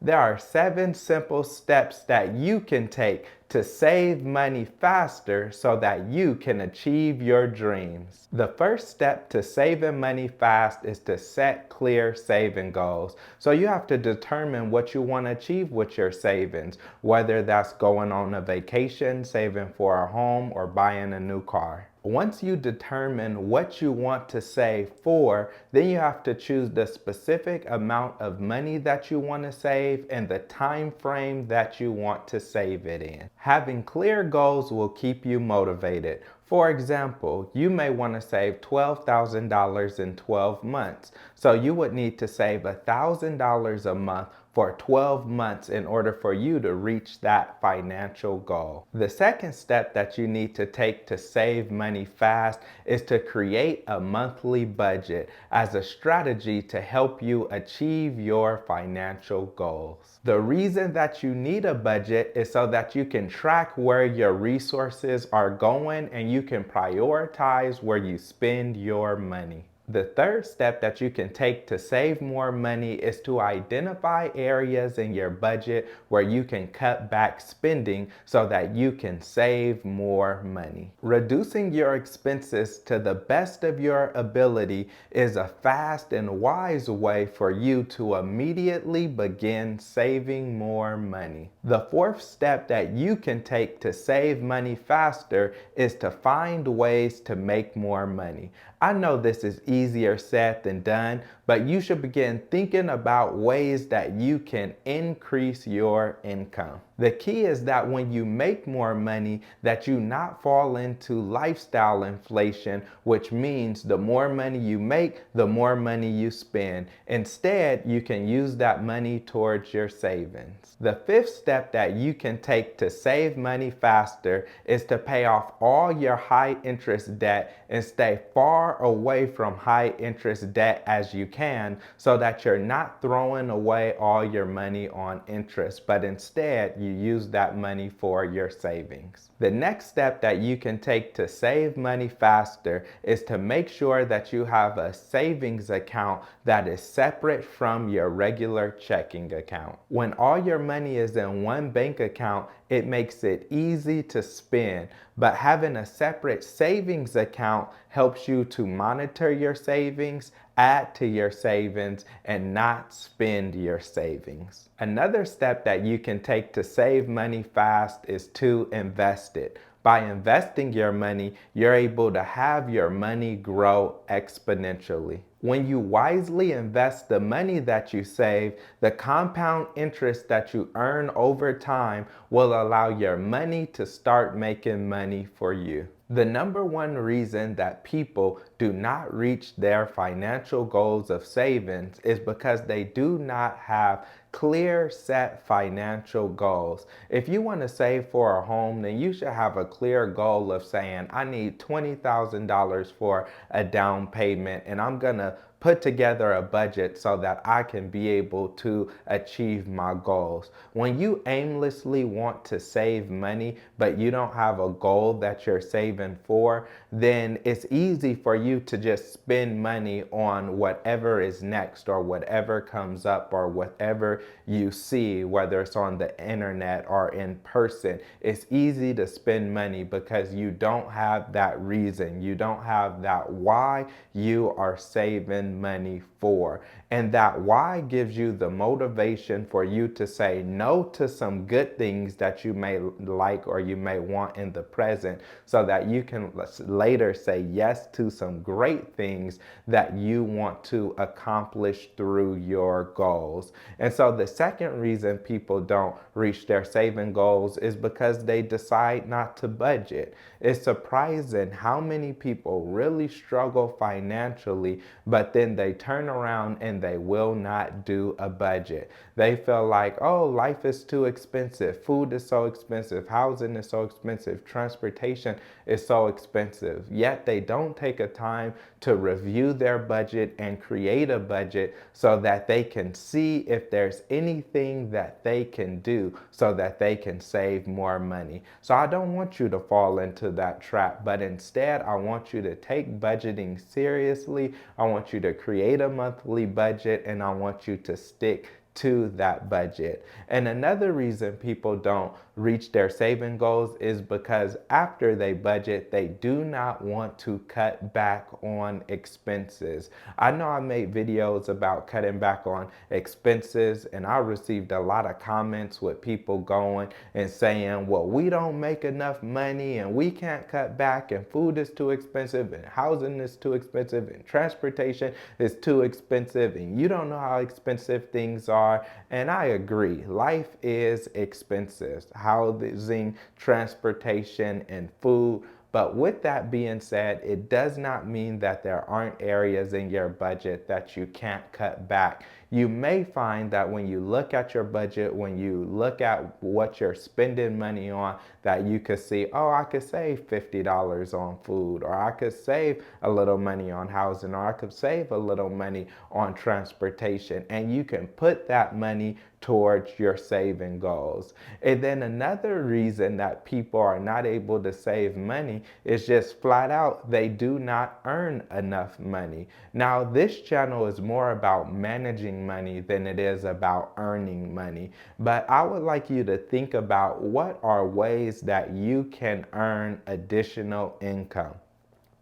There are 7 simple steps that you can take to save money faster so that you can achieve your dreams. The first step to saving money fast is to set clear saving goals. So you have to determine what you want to achieve with your savings, whether that's going on a vacation, saving for a home, or buying a new car. Once you determine what you want to save for, then you have to choose the specific amount of money that you want to save and the time frame that you want to save it in. Having clear goals will keep you motivated. For example, you may want to save $12,000 in 12 months. So you would need to save $1,000 a month for 12 months in order for you to reach that financial goal. The second step that you need to take to save money fast is to create a monthly budget as a strategy to help you achieve your financial goals. The reason that you need a budget is so that you can track where your resources are going and you can prioritize where you spend your money. The third step that you can take to save more money is to identify areas in your budget where you can cut back spending so that you can save more money. Reducing your expenses to the best of your ability is a fast and wise way for you to immediately begin saving more money. The fourth step that you can take to save money faster is to find ways to make more money. I know this is easier said than done, but you should begin thinking about ways that you can increase your income. The key is that when you make more money, that you not fall into lifestyle inflation, which means the more money you make, the more money you spend. Instead, you can use that money towards your savings. The fifth step that you can take to save money faster is to pay off all your high interest debt and stay far away from high interest debt as you can, so that you're not throwing away all your money on interest, but instead you use that money for your savings. The next step that you can take to save money faster is to make sure that you have a savings account that is separate from your regular checking account. When all your money is in one bank account, it makes it easy to spend, but having a separate savings account helps you to monitor your savings, add to your savings, and not spend your savings. Another step that you can take to save money fast is to invest it. By investing your money, you're able to have your money grow exponentially. When you wisely invest the money that you save, the compound interest that you earn over time will allow your money to start making money for you. The number one reason that people do not reach their financial goals of savings is because they do not have clear set financial goals. If you want to save for a home, then you should have a clear goal of saying, I need $20,000 for a down payment, and I'm gonna put together a budget so that I can be able to achieve my goals. When you aimlessly want to save money, but you don't have a goal that you're saving for, then it's easy for you to just spend money on whatever is next or whatever comes up or whatever you see, whether it's on the internet or in person. It's easy to spend money because you don't have that reason. You don't have that why you are saving money for. And that why gives you the motivation for you to say no to some good things that you may like or you may want in the present, so that you can later say yes to some great things that you want to accomplish through your goals. And so the second reason people don't reach their saving goals is because they decide not to budget. It's surprising how many people really struggle financially, but then they turn around and they will not do a budget. They feel like, oh, life is too expensive, food is so expensive, housing is so expensive, transportation is so expensive. Yet they don't take a time to review their budget and create a budget so that they can see if there's anything that they can do so that they can save more money. So I don't want you to fall into that trap, but instead I want you to take budgeting seriously. I want you to create a monthly budget, and I want you to stick to that budget. And another reason people don't reach their saving goals is because after they budget, they do not want to cut back on expenses. I know I made videos about cutting back on expenses, and I received a lot of comments with people going and saying, well, we don't make enough money and we can't cut back, and food is too expensive and housing is too expensive and transportation is too expensive and you don't know how expensive things are. And I agree, life is expensive. Housing, transportation, and food. But with that being said, it does not mean that there aren't areas in your budget that you can't cut back. You may find that when you look at your budget, when you look at what you're spending money on, that you could see, oh, I could save $50 on food, or I could save a little money on housing, or I could save a little money on transportation. And you can put that money towards your saving goals. And then another reason that people are not able to save money is just flat out, they do not earn enough money. Now, this channel is more about managing money than it is about earning money. But I would like you to think about what are ways that you can earn additional income.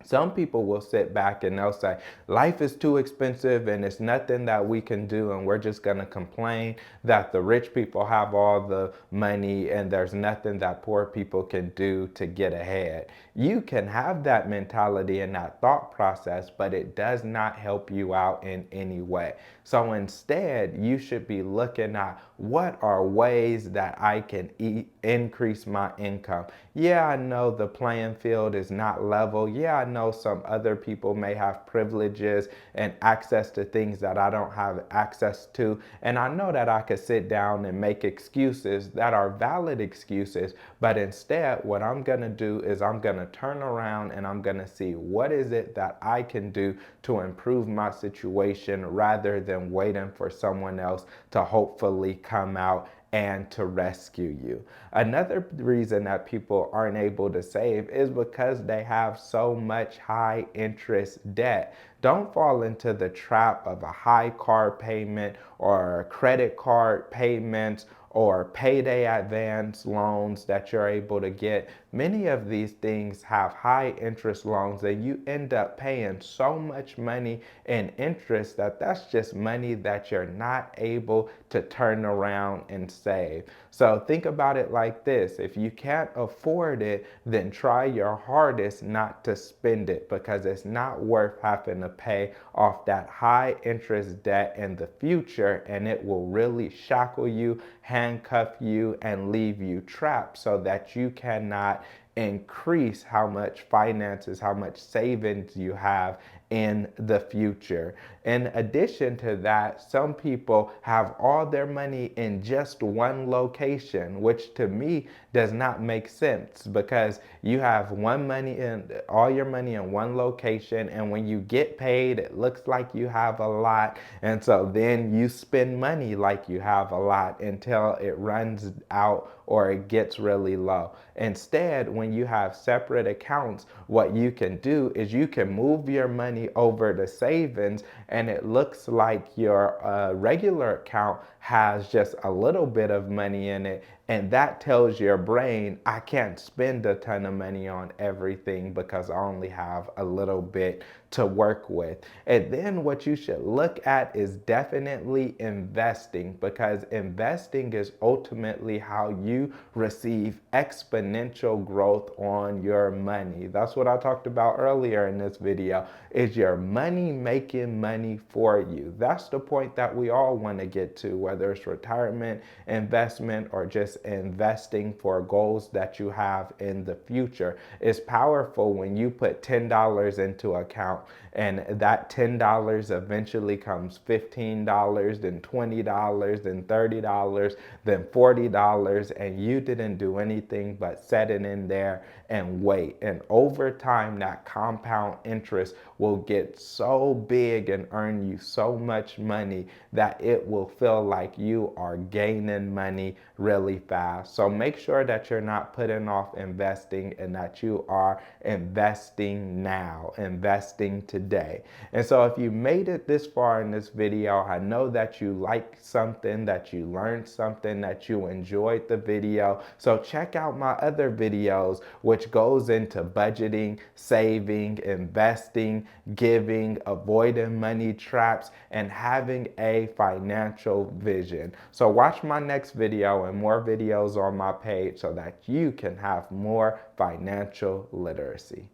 Some people will sit back and they'll say, life is too expensive and it's nothing that we can do, and we're just going to complain that the rich people have all the money and there's nothing that poor people can do to get ahead. You can have that mentality and that thought process, but it does not help you out in any way. So instead, you should be looking at what are ways that I can increase my income. Yeah, I know the playing field is not level. Yeah, I know some other people may have privileges and access to things that I don't have access to. And I know that I could sit down and make excuses that are valid excuses. But instead, what I'm going to do is I'm going to turn around and I'm going to see what is it that I can do to improve my situation rather than waiting for someone else to hopefully come out and to rescue you. Another reason that people aren't able to save is because they have so much high interest debt. Don't fall into the trap of a high car payment or credit card payments or payday advance loans that you're able to get. Many of these things have high interest loans and you end up paying so much money in interest that that's just money that you're not able to turn around and save. So think about it like this. If you can't afford it, then try your hardest not to spend it, because it's not worth having to pay off that high interest debt in the future, and it will really shackle you, handcuff you, and leave you trapped so that you cannot increase how much finances, how much savings you have in the future. In addition to that, some people have all their money in just one location, which to me does not make sense, because you have all your money in one location, and when you get paid, it looks like you have a lot, and so then you spend money like you have a lot until it runs out or it gets really low. Instead, when you have separate accounts, what you can do is you can move your money over to savings, and it looks like your regular account has just a little bit of money in it, and that tells your brain, I can't spend a ton of money on everything because I only have a little bit to work with. And then what you should look at is definitely investing, because investing is ultimately how you receive exponential growth on your money. That's what I talked about earlier in this video, is your money making money for you. That's the point that we all want to get to, whether it's retirement, investment, or just investing for goals that you have in the future. It's powerful when you put $10 into account and that $10 eventually comes $15, then $20, then $30, then $40, and you didn't do anything but set it in there and wait. And over time, that compound interest will get so big and earn you so much money that it will feel like you are gaining money really fast. So make sure that you're not putting off investing and that you are investing now thing today. And so if you made it this far in this video, I know that you liked something, that you learned something, that you enjoyed the video. So check out my other videos, which goes into budgeting, saving, investing, giving, avoiding money traps, and having a financial vision. So watch my next video and more videos on my page so that you can have more financial literacy.